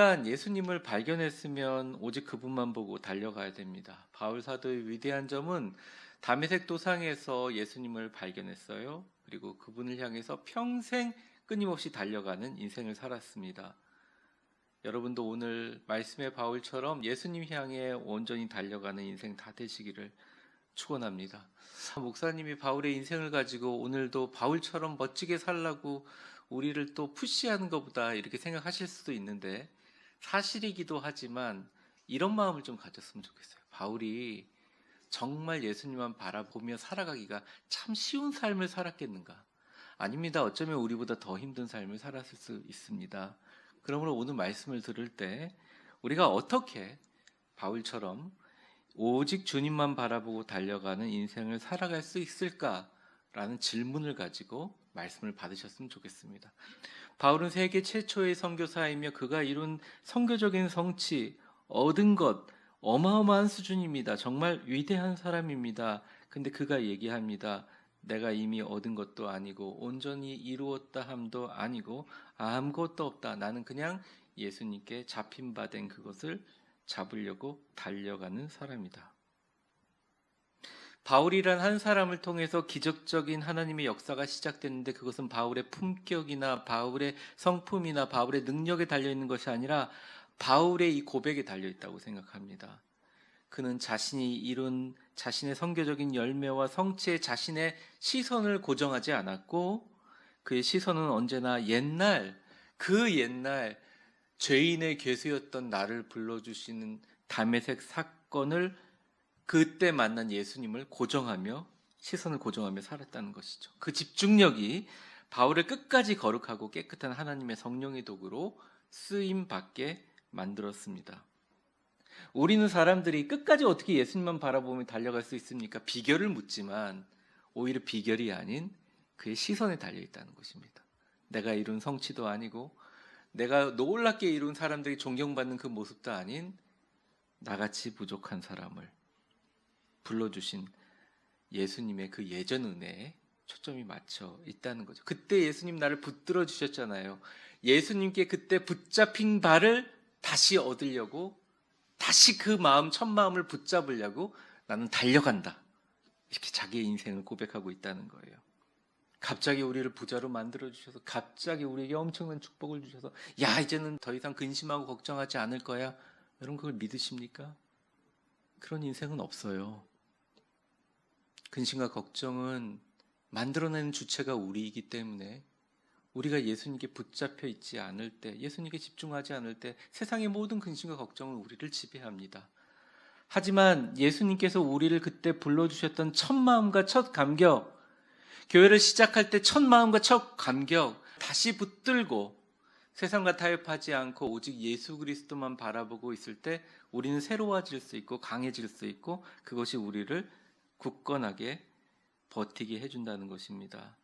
일단 예수님을 발견했으면 오직 그분만 보고 달려가야 됩니다. 바울 사도의 위대한 점은 다메섹 도상에서 예수님을 발견했어요. 그리고 그분을 향해서 평생 끊임없이 달려가는 인생을 살았습니다. 여러분도 오늘 말씀의 바울처럼 예수님 향해 온전히 달려가는 인생 다 되시기를 축원합니다. 목사님이 바울의 인생을 가지고 오늘도 바울처럼 멋지게 살라고 우리를 또 푸시하는 것보다 이렇게 생각하실 수도 있는데, 사실이기도 하지만 이런 마음을 좀 가졌으면 좋겠어요. 바울이 정말 예수님만 바라보며 살아가기가 참 쉬운 삶을 살았겠는가? 아닙니다. 어쩌면 우리보다 더 힘든 삶을 살았을 수 있습니다. 그러므로 오늘 말씀을 들을 때 우리가 어떻게 바울처럼 오직 주님만 바라보고 달려가는 인생을 살아갈 수 있을까라는 질문을 가지고 말씀을 받으셨으면 좋겠습니다. 바울은 세계 최초의 선교사이며 그가 이룬 선교적인 성취, 얻은 것 어마어마한 수준입니다. 정말 위대한 사람입니다. 근데 그가 얘기합니다. 내가 이미 얻은 것도 아니고 온전히 이루었다 함도 아니고 아무것도 없다. 나는 그냥 예수님께 잡힌 바 된 그것을 잡으려고 달려가는 사람이다. 바울이란 한 사람을 통해서 기적적인 하나님의 역사가 시작됐는데, 그것은 바울의 품격이나 바울의 성품이나 바울의 능력에 달려있는 것이 아니라 바울의 이 고백에 달려있다고 생각합니다. 그는 자신이 이룬 자신의 선교적인 열매와 성취에 자신의 시선을 고정하지 않았고, 그의 시선은 언제나 그 옛날 죄인의 괴수였던 나를 불러주시는 다메섹 사건을, 그때 만난 예수님을 고정하며 시선을 고정하며 살았다는 것이죠. 그 집중력이 바울을 끝까지 거룩하고 깨끗한 하나님의 성령의 도구로 쓰임받게 만들었습니다. 우리는 사람들이 끝까지 어떻게 예수님만 바라보며 달려갈 수 있습니까? 비결을 묻지만 오히려 비결이 아닌 그의 시선에 달려있다는 것입니다. 내가 이룬 성취도 아니고 내가 놀랍게 이룬 사람들이 존경받는 그 모습도 아닌 나같이 부족한 사람을 불러주신 예수님의 그 예전 은혜에 초점이 맞춰 있다는 거죠. 그때 예수님 나를 붙들어 주셨잖아요. 예수님께 그때 붙잡힌 바를 다시 얻으려고, 다시 그 마음, 첫 마음을 붙잡으려고 나는 달려간다. 이렇게 자기의 인생을 고백하고 있다는 거예요. 갑자기 우리를 부자로 만들어 주셔서, 갑자기 우리에게 엄청난 축복을 주셔서, 야, 이제는 더 이상 근심하고 걱정하지 않을 거야. 여러분, 그걸 믿으십니까? 그런 인생은 없어요. 근심과 걱정은 만들어내는 주체가 우리이기 때문에, 우리가 예수님께 붙잡혀 있지 않을 때, 예수님께 집중하지 않을 때 세상의 모든 근심과 걱정은 우리를 지배합니다. 하지만 예수님께서 우리를 그때 불러주셨던 첫 마음과 첫 감격, 교회를 시작할 때 첫 마음과 첫 감격, 다시 붙들고 세상과 타협하지 않고 오직 예수 그리스도만 바라보고 있을 때 우리는 새로워질 수 있고 강해질 수 있고, 그것이 우리를 굳건하게 버티게 해준다는 것입니다.